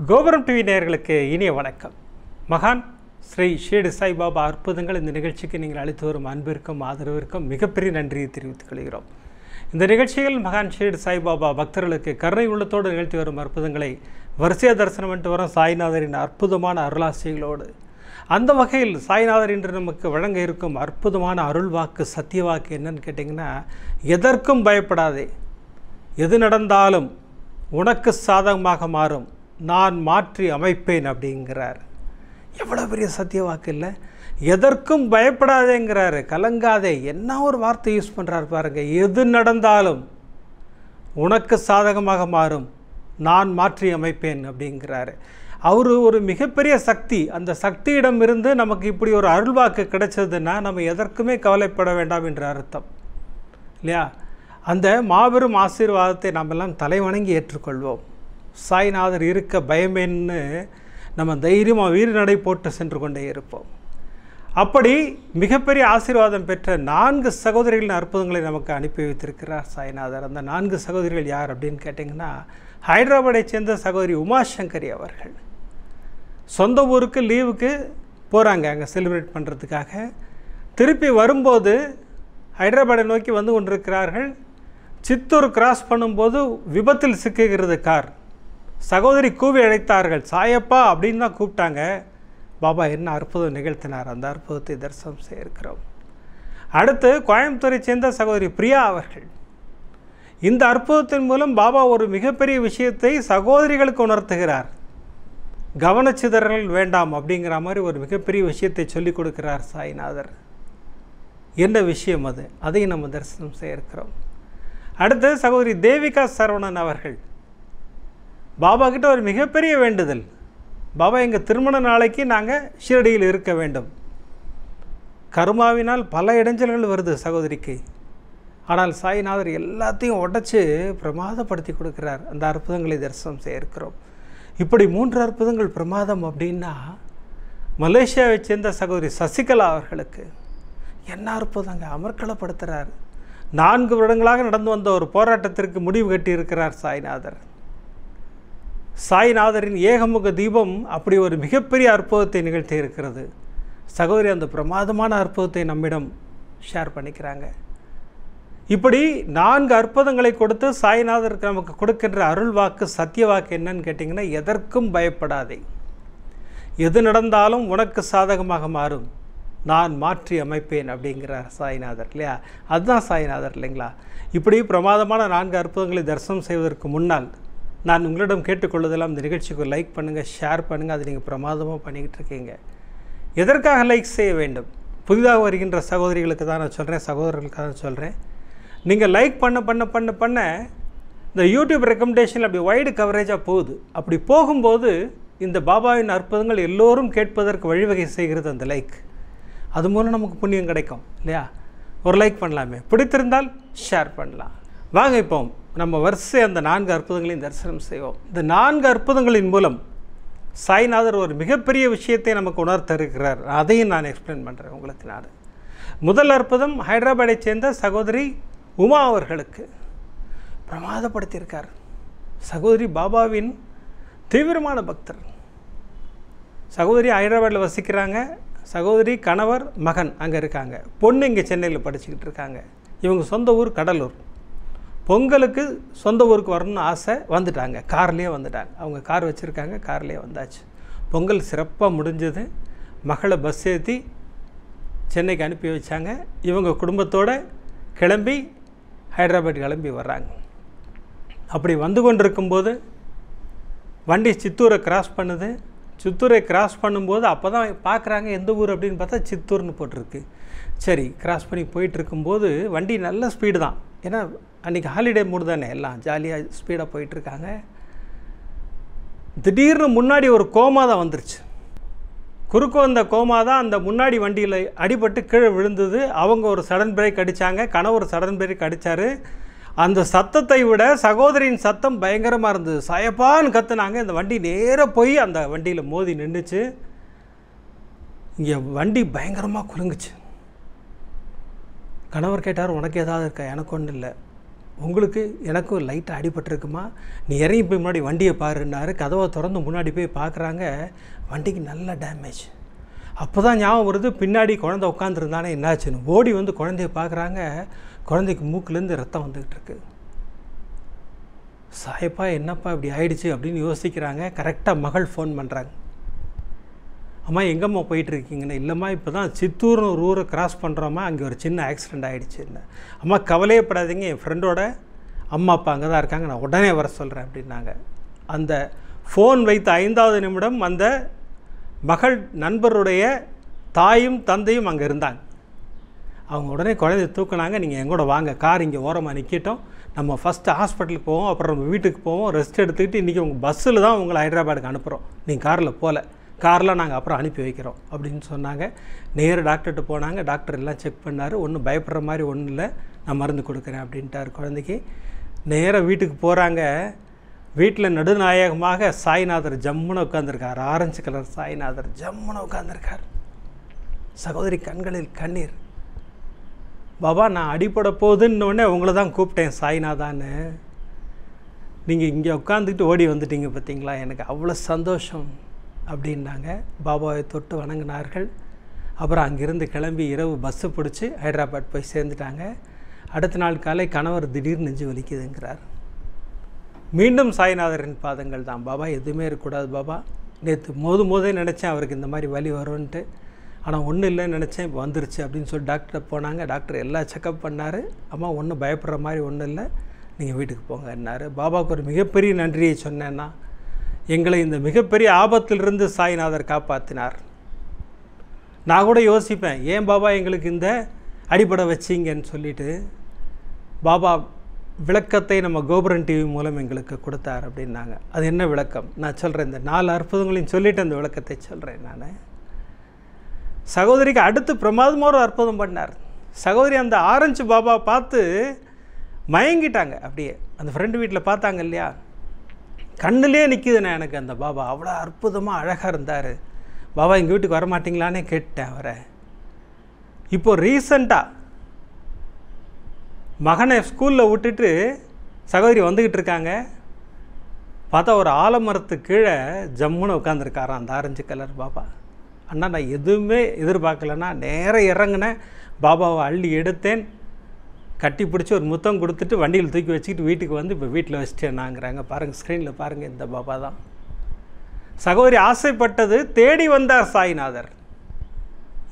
கோபுரம் டிவி நேயர்களுக்கு இனிய வணக்கம். மகான் ஸ்ரீ ஷீரடி சாய்பாபா அற்புதங்கள் இந்த நிகழ்ச்சிக்கு நீங்கள் அளித்து வரும் அன்பிற்கும் ஆதரவிற்கும் மிகப்பெரிய நன்றியை தெரிவித்துக் கொள்கிறோம். இந்த நிகழ்ச்சியில் மகான் ஷீரடி சாய்பாபா பக்தர்களுக்கு கருணை உள்ளத்தோடு நிகழ்த்தி வரும் அற்புதங்களை வரிசையாக தரிசனம் பண்ணிட்டு வரும் சாய்நாதரின் அற்புதமான அருளாசிகளோடு அந்த வகையில் சாய்நாதர் இன்று நமக்கு வழங்க இருக்கும் அற்புதமான அருள் வாக்கு சத்திய வாக்கு என்னன்னு கேட்டிங்கன்னா, எதற்கும் பயப்படாதே, எது நடந்தாலும் உனக்கு சாதகமாக மாறும், நான் மாற்றி அமைப்பேன் அப்படிங்கிறார். எவ்வளோ பெரிய சத்திய வாக்கு இல்லை? எதற்கும் பயப்படாதேங்கிறாரு, கலங்காதே. என்ன ஒரு வார்த்தை யூஸ் பண்ணுறாரு பாருங்க. எது நடந்தாலும் உனக்கு சாதகமாக மாறும், நான் மாற்றி அமைப்பேன் அப்படிங்கிறாரு. அவர் ஒரு மிகப்பெரிய சக்தி. அந்த சக்தியிடம் இருந்து நமக்கு இப்படி ஒரு அருள்வாக்கு கிடைச்சதுன்னா நம்ம எதற்குமே கவலைப்பட வேண்டாம் என்ற அர்த்தம் இல்லையா? அந்த மாபெரும் ஆசீர்வாதத்தை நாம் எல்லாம் தலைவணங்கி ஏற்றுக்கொள்வோம். சாய்நாதர் இருக்க பயமேன்னு நம்ம தைரியமாக வீறு நடை போட்டு சென்று கொண்டே இருப்போம். அப்படி மிகப்பெரிய ஆசீர்வாதம் பெற்ற 4 சகோதரிகளின் அற்புதங்களை நமக்கு அனுப்பி வைத்திருக்கிறார் சாய்நாதர். அந்த 4 சகோதரிகள் யார் அப்படின்னு கேட்டிங்கன்னா, ஹைதராபாத்தை சேர்ந்த சகோதரி உமாசங்கரி அவர்கள் சொந்த ஊருக்கு லீவுக்கு போகிறாங்க, அங்கே செலிப்ரேட் பண்ணுறதுக்காக. திருப்பி வரும்போது ஹைதராபாத்தை நோக்கி வந்து கொண்டிருக்கிறார்கள். சித்தூர் கிராஸ் பண்ணும்போது விபத்தில் சிக்குகிறது கார். சகோதரி கூவி அழைத்தார்கள், சாயப்பா அப்படின்னு தான் கூப்பிட்டாங்க. பாபா என்ன அற்புதம் நிகழ்த்தினார், அந்த அற்புதத்தை தரிசனம் செய்ய இருக்கிறோம். அடுத்து கோயம்புத்தூரை சேர்ந்த சகோதரி பிரியா அவர்கள். இந்த அற்புதத்தின் மூலம் பாபா ஒரு மிகப்பெரிய விஷயத்தை சகோதரிகளுக்கு உணர்த்துகிறார். கவனச்சிதறல் வேண்டாம் அப்படிங்கிற மாதிரி ஒரு மிகப்பெரிய விஷயத்தை சொல்லிக் கொடுக்கிறார் சாய்நாதர். என்ன விஷயம் அது, அதையும் நம்ம தரிசனம் செய்ய இருக்கிறோம். அடுத்து சகோதரி தேவிகா சரவணன் அவர்கள். பாபா கிட்ட ஒரு மிகப்பெரிய வேண்டுதல், பாபா எங்கள் திருமண நாளைக்கு நாங்கள் ஷீரடியில் இருக்க வேண்டும். கர்மாவினால் பல இடைஞ்சல்கள் வருது சகோதரிக்கு. ஆனால் சாய்நாதர் எல்லாத்தையும் உடைச்சு பிரமாதப்படுத்தி கொடுக்கிறார். அந்த அற்புதங்களை தரிசனம் செய்ய இருக்கிறோம். இப்படி 3 அற்புதங்கள் பிரமாதம் அப்படின்னா, மலேசியாவை சேர்ந்த சகோதரி சசிகலா அவர்களுக்கு என்ன அற்புதங்க, அமர்க்களப்படுத்துகிறார். 4 வருடங்களாக நடந்து வந்த ஒரு போராட்டத்திற்கு முடிவு கட்டியிருக்கிறார் சாய்நாதர். சாய்நாதரின் ஏகமுக தீபம் அப்படி ஒரு மிகப்பெரிய அற்புதத்தை நிகழ்த்தி இருக்கிறது. சகோதரி அந்த பிரமாதமான அற்புதத்தை நம்மிடம் ஷேர் பண்ணிக்கிறாங்க. இப்படி 4 அற்புதங்களை கொடுத்து சாய்நாதருக்கு நமக்கு கொடுக்கின்ற அருள் வாக்கு சத்திய வாக்கு என்னன்னு கேட்டிங்கன்னா, எதற்கும் பயப்படாதே, எது நடந்தாலும் உனக்கு சாதகமாக மாறும், நான் மாற்றி அமைப்பேன் அப்படிங்கிறார் சாய்நாதர் இல்லையா? அதுதான் சாய்நாதர் இல்லைங்களா? இப்படி பிரமாதமான 4 அற்புதங்களை தரிசனம் செய்வதற்கு முன்னால் நான் உங்களிடம் கேட்டுக்கொள்வதெல்லாம் இந்த நிகழ்ச்சிக்கு லைக் பண்ணுங்கள், ஷேர் பண்ணுங்கள். அது நீங்கள் பிரமாதமாக பண்ணிக்கிட்டு இருக்கீங்க. எதற்காக லைக் செய்ய வேண்டும்? புதிதாக வருகின்ற சகோதரிகளுக்கு தான் நான் சொல்கிறேன், சகோதரர்களுக்காக தான் சொல்கிறேன். நீங்கள் லைக் பண்ண பண்ண பண்ண பண்ண இந்த யூடியூப் ரெக்கமெண்டேஷன் அப்படி வைடு கவரேஜாக போகுது. அப்படி போகும்போது இந்த பாபாவின் அற்புதங்கள் எல்லோரும் கேட்பதற்கு வழிவகை செய்கிறது அந்த லைக். அது மூலம் நமக்கு புண்ணியம் கிடைக்கும் இல்லையா? ஒரு லைக் பண்ணலாமே, பிடித்திருந்தால் ஷேர் பண்ணலாம். வாங்க இப்போ நம்ம வரிசை அந்த 4 அற்புதங்களையும் தரிசனம் செய்வோம். இந்த 4 அற்புதங்களின் மூலம் சாய்நாதர் ஒரு மிகப்பெரிய விஷயத்தை நமக்கு உணர்த்த இருக்கிறார். அதையும் நான் எக்ஸ்பிளைன் பண்ணுறேன் உங்களுக்கு. நான் முதல் அற்புதம் ஹைதராபாத்தை சேர்ந்த சகோதரி உமா அவர்களுக்கு பிரமாதப்படுத்தியிருக்கார். சகோதரி பாபாவின் தீவிரமான பக்தர். சகோதரி ஹைதராபாத்தில் வசிக்கிறாங்க. சகோதரி கணவர் மகன் அங்கே இருக்காங்க. பொண்ணு இங்கே சென்னையில் படிச்சுக்கிட்டு இருக்காங்க. இவங்க சொந்த ஊர் கடலூர். பொங்கலுக்கு சொந்த ஊருக்கு வரணும்னு ஆசை, வந்துட்டாங்க. கார்லேயே வந்துட்டாங்க. அவங்க கார் வச்சுருக்காங்க, கார்லேயே வந்தாச்சு. பொங்கல் சிறப்பாக முடிஞ்சது. மகளை பஸ் ஏற்றி சென்னைக்கு அனுப்பி வச்சாங்க. இவங்க குடும்பத்தோடு கிளம்பி ஹைதராபாத் கிளம்பி வர்றாங்க. அப்படி வந்து கொண்டிருக்கும்போது வண்டி சித்தூரை கிராஸ் பண்ணுது. சித்தூரை கிராஸ் பண்ணும்போது அப்போ தான் பார்க்குறாங்க எந்த ஊர் அப்படின்னு பார்த்தா சித்தூர்னு போட்டிருக்கு. சரி, கிராஸ் பண்ணி போயிட்டுருக்கும்போது வண்டி நல்ல ஸ்பீடு தான். ஏன்னா அன்றைக்கி ஹாலிடே மூடு தானே, எல்லாம் ஜாலியாக ஸ்பீடாக போயிட்டுருக்காங்க. திடீர்னு முன்னாடி ஒரு கோமா தான் வந்துருச்சு. குறுக்கு வந்த கோமா தான் அந்த முன்னாடி வண்டியில் அடிபட்டு கீழே விழுந்தது. அவங்க ஒரு சடன் பிரேக் அடித்தாங்க. கணவர் சடன் பிரேக் அடித்தார். அந்த சத்தத்தை விட சகோதரியின் சத்தம் பயங்கரமாக இருந்தது. சாயப்பான்னு கத்துனாங்க. இந்த வண்டி நேராக போய் அந்த வண்டியில் மோதி நின்றுச்சு. இங்கே வண்டி பயங்கரமாக குலுங்குச்சு. கணவர் கேட்டார், உனக்கு ஏதாவது இருக்கா? எனக்கு ஒன்றும் இல்லை. உங்களுக்கு எனக்கும் லைட்டாக அடிபட்டிருக்குமா, நீ இறங்கி போய் முன்னாடி வண்டியை பாருன்னாரு. கதவை திறந்து முன்னாடி போய் பார்க்குறாங்க, வண்டிக்கு நல்ல டேமேஜ். அப்போ தான் ஞாபகம் வருது, பின்னாடி குழந்தை உட்காந்துருந்தானே என்னாச்சுன்னு. ஓடி வந்து குழந்தைய பார்க்குறாங்க, குழந்தைக்கு மூக்குலேருந்து ரத்தம் வந்துக்கிட்டு இருக்கு. சாயப்பா என்னப்பா இப்படி ஆயிடுச்சு அப்படின்னு யோசிக்கிறாங்க. கரெக்டாக மகள் ஃபோன் பண்ணுறாங்க. அம்மா எங்கம்மா போயிட்டுருக்கீங்கன்னு. இல்லைம்மா இப்போ தான் சித்தூர்னு ஒரு ஊரை கிராஸ் பண்ணுறோம்மா, அங்கே ஒரு சின்ன ஆக்சிடெண்ட் ஆகிடுச்சுன்னு. அம்மா கவலையப்படாதீங்க, என் ஃப்ரெண்டோட அம்மா அப்பா அங்கே தான் இருக்காங்க, நான் உடனே வர சொல்கிறேன் அப்படின்னாங்க. அந்த ஃபோன் வைத்த 5வது நிமிடம் அந்த மகள் நண்பருடைய தாயும் தந்தையும் அங்கே இருந்தாங்க. அவங்க உடனே குழந்தைய தூக்குனாங்க. நீங்கள் எங்கூட வாங்க, கார் இங்கே ஓரமாக நிற்கட்டும், நம்ம ஃபஸ்ட்டு ஹாஸ்பிட்டலுக்கு போவோம், அப்புறம் நம்ம வீட்டுக்கு போவோம், ரெஸ்ட் எடுத்துக்கிட்டு இன்றைக்கி உங்கள் பஸ்ஸில் தான் உங்களை ஹைதராபாத்துக்கு அனுப்புகிறோம், நீங்கள் காரில் போகல, காரில் நாங்கள் அப்புறம் அனுப்பி வைக்கிறோம் அப்படின்னு சொன்னாங்க. நேரு டாக்டர்கிட்ட போனாங்க. டாக்டர் எல்லாம் செக் பண்ணார். ஒன்றும் பயப்படுற மாதிரி ஒன்றும் இல்லை, நான் மருந்து கொடுக்குறேன் அப்படின்ட்டார் குழந்தைக்கு. நேராக வீட்டுக்கு போகிறாங்க. வீட்டில் நடுநாயகமாக சாய்நாதர் ஜம்முன்னு உட்காந்துருக்கார். ஆரஞ்சு கலர் சாய்நாதர் ஜம்முன்னு உட்காந்துருக்கார். சகோதரி கண்களில் கண்ணீர். பாபா நான் அடிப்பட போகுதுன்னொடனே உங்களை தான் கூப்பிட்டேன் சாய்நாதான்னு. நீங்கள் இங்கே உட்காந்துக்கிட்டு ஓடி வந்துட்டீங்க பார்த்தீங்களா, எனக்கு அவ்வளோ சந்தோஷம் அப்படின்னாங்க. பாபாவை தொட்டு வணங்கினார்கள். அப்புறம் அங்கேருந்து கிளம்பி இரவு பஸ்ஸு பிடிச்சி ஹைதராபாத் போய் சேர்ந்துட்டாங்க. அடுத்த நாள் காலை கணவர் திடீர்னு நெஞ்சு வலிக்குதுங்கிறார். மீண்டும் சாய்நாதரின் பாதங்கள் தான். பாபா எதுவுமே இருக்கக்கூடாது பாபா, நேற்று மோதே நினச்சேன் அவருக்கு இந்த மாதிரி வலி வரும்ன்ட்டு, ஆனால் ஒன்றும் இல்லைன்னு நினச்சேன், இப்போ வந்துருச்சு அப்படின்னு சொல்லி டாக்டரை போனாங்க. டாக்டர் எல்லா செக்கப் பண்ணார். அம்மா ஒன்றும் பயப்படுற மாதிரி ஒன்றும் இல்லை, நீங்கள் வீட்டுக்கு போங்கன்னாரு. பாபாவுக்கு ஒரு மிகப்பெரிய நன்றியை சொன்னேன்னா, எங்களை இந்த மிகப்பெரிய ஆபத்திலிருந்து சாய்நாதர் காப்பாற்றினார். நான் கூட யோசிப்பேன், ஏன் பாபா எங்களுக்கு இந்த அடிப்படை வச்சிங்கன்னு சொல்லிட்டு. பாபா விளக்கத்தை நம்ம கோபுரன் டிவி மூலம் எங்களுக்கு கொடுத்தார் அப்படின்னாங்க. அது என்ன விளக்கம் நான் சொல்கிறேன், இந்த 4 அற்புதங்களையும் சொல்லிவிட்டு அந்த விளக்கத்தை சொல்கிறேன் நான். சகோதரிக்கு அடுத்து பிரமாதமாக ஒரு அற்புதம் பண்ணார். சகோதரி அந்த ஆரஞ்சு பாபா பார்த்து மயங்கிட்டாங்க. அப்படியே அந்த ஃப்ரெண்டு வீட்டில் பார்த்தாங்க இல்லையா, கண்ணிலே நிற்கிதுண்ணே எனக்கு அந்த பாபா, அவ்வளோ அற்புதமாக அழகாக இருந்தார். பாபா எங்கள் வீட்டுக்கு வரமாட்டிங்களானே கேட்டேன் அவரை. இப்போது ரீசண்டாக மகனை ஸ்கூலில் விட்டுட்டு சகோதரி வந்துக்கிட்டு இருக்காங்க. பார்த்தா ஒரு ஆலமரத்துக்கு கீழே ஜம்முன்னு உட்காந்துருக்காராம் அந்த ஆரஞ்சு கலர் பாபா. அண்ணா நான் எதுவுமே எதிர்பார்க்கலன்னா நேராக இறங்கினேன், பாபாவை அள்ளி எடுத்தேன், கட்டி பிடிச்சி ஒரு முத்தம் கொடுத்துட்டு வண்டியில் தூக்கி வச்சுக்கிட்டு வீட்டுக்கு வந்து இப்போ வீட்டில் வச்சுட்டேன்னாங்கிறாங்க. பாருங்கள் ஸ்க்ரீனில் பாருங்கள், இந்த பாபா தான். சகோதரி ஆசைப்பட்டது தேடி வந்தார் சாய்நாதர்.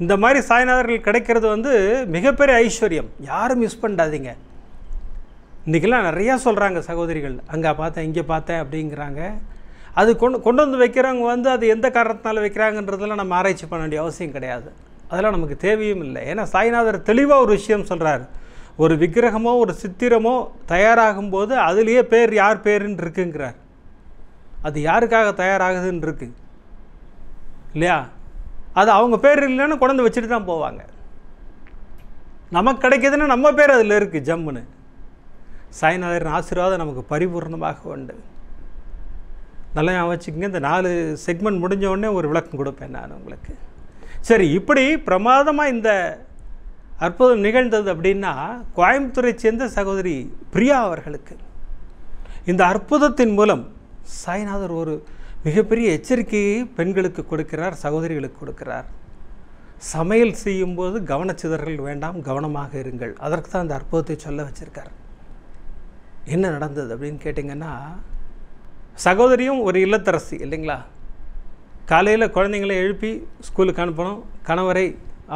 இந்த மாதிரி சாய்நாதர்கள் கிடைக்கிறது வந்து மிகப்பெரிய ஐஸ்வர்யம், யாரும் மிஸ் பண்ணாதீங்க. இன்றைக்கெல்லாம் நிறையா சொல்கிறாங்க சகோதரிகள், அங்கே பார்த்தேன் இங்கே பார்த்தேன் அப்படிங்கிறாங்க. அது கொண்டு வந்து வைக்கிறவங்க வந்து அது எந்த காரணத்தினால வைக்கிறாங்கன்றதெல்லாம் நம்ம ஆராய்ச்சி பண்ண வேண்டிய அவசியம் கிடையாது, அதெல்லாம் நமக்கு தேவையும் இல்லை. ஏன்னா சாய்நாதர் தெளிவாக ஒரு விஷயம் சொல்கிறார், ஒரு விக்கிரகமோ ஒரு சித்திரமோ தயாராகும்போது அதுலேயே பேர் யார் பேருன்னு இருக்குங்கிறார். அது யாருக்காக தயாராகுதுன்னு இருக்கு இல்லையா, அது அவங்க பேர் இல்லைன்னு கொண்டு வச்சுட்டு தான் போவாங்க. நமக்கு கிடைக்கிதுன்னா நம்ம பேர் அதில் இருக்குது ஜம்முன்னு. சாய்நாதரின் ஆசீர்வாதம் நமக்கு பரிபூர்ணமாக உண்டு. நல்லா ஞாபகம் வச்சுக்கோங்க. இந்த 4 செக்மெண்ட் முடிஞ்ச உடனே ஒரு விளக்கம் கொடுப்பேன் நான் உங்களுக்கு. சரி, இப்படி பிரமாதமாக இந்த அற்புதம் நிகழ்ந்தது அப்படின்னா கோயம்புத்தூரை சேர்ந்த சகோதரி பிரியா அவர்களுக்கு இந்த அற்புதத்தின் மூலம் சாய்நாதர் ஒரு மிகப்பெரிய எச்சரிக்கையை பெண்களுக்கு கொடுக்கிறார், சகோதரிகளுக்கு கொடுக்கிறார். சமையல் செய்யும்போது கவனச்சிதறல் வேண்டாம், கவனமாக இருங்கள். அதற்கு தான் அந்த அற்புதத்தை சொல்ல வச்சுருக்கார். என்ன நடந்தது அப்படின்னு கேட்டிங்கன்னா, சகோதரியும் ஒரு இல்லத்தரசி இல்லைங்களா, காலையில் குழந்தைங்களை எழுப்பி ஸ்கூலுக்கு அனுப்பணும், கணவரை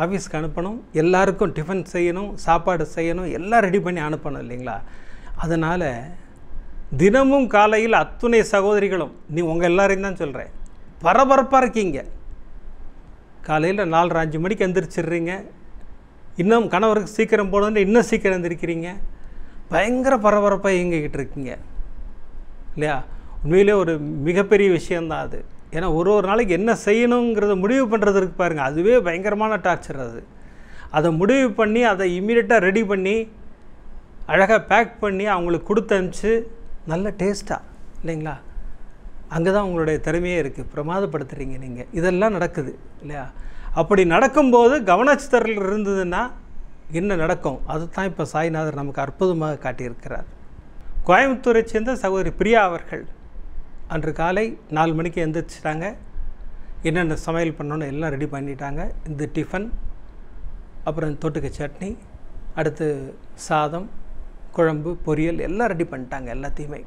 ஆஃபீஸ்க்கு அனுப்பணும், எல்லாருக்கும் டிஃபன் செய்யணும், சாப்பாடு செய்யணும், எல்லாம் ரெடி பண்ணி அனுப்பணும் இல்லைங்களா. அதனால் தினமும் காலையில் அத்துணை சகோதரிகளும், நீ உங்கள் எல்லாரையும் தான் சொல்கிறேன், பரபரப்பாக இருக்கீங்க. காலையில் 4-5 மணிக்கு எந்திரிச்சிடுறீங்க, இன்னும் கணவருக்கு சீக்கிரம் போடணுன்னு இன்னும் சீக்கிரம் எந்திரிக்கிறீங்க, பயங்கர பரபரப்பாக இயங்கிக்கிட்டு இருக்கீங்க இல்லையா. உண்மையிலே ஒரு மிகப்பெரிய விஷயந்தான் அது. ஏன்னா ஒரு நாளைக்கு என்ன செய்யணுங்கிறத முடிவு பண்ணுறதுக்கு பாருங்கள், அதுவே பயங்கரமான டார்ச்சர். அதை முடிவு பண்ணி அதை இம்மீடியட்டாக ரெடி பண்ணி அழகாக பேக் பண்ணி அவங்களுக்கு கொடுத்து அனுப்பிச்சு நல்ல டேஸ்ட்டாக இல்லைங்களா, அங்கே தான் உங்களுடைய திறமையே இருக்குது, பிரமாதப்படுத்துகிறீங்க நீங்கள். இதெல்லாம் நடக்குது இல்லையா. அப்படி நடக்கும்போது கவனச்சிதறல் இருந்ததுன்னா என்ன நடக்கும், அதுதான் இப்போ சாய்நாதர் நமக்கு அற்புதமாக காட்டியிருக்கிறார். கோயம்புத்தூரை சேர்ந்த சகோதரி பிரியா அவர்கள் அன்று காலை 4 மணிக்கு எழுந்திரிச்சிட்டாங்க. என்னென்ன சமையல் பண்ணணுன்னு எல்லாம் ரெடி பண்ணிட்டாங்க. இந்த டிஃபன், அப்புறம் தொட்டுக்க சட்னி, அடுத்து சாதம், குழம்பு, பொரியல் எல்லாம் ரெடி பண்ணிட்டாங்க. எல்லாத்தையுமே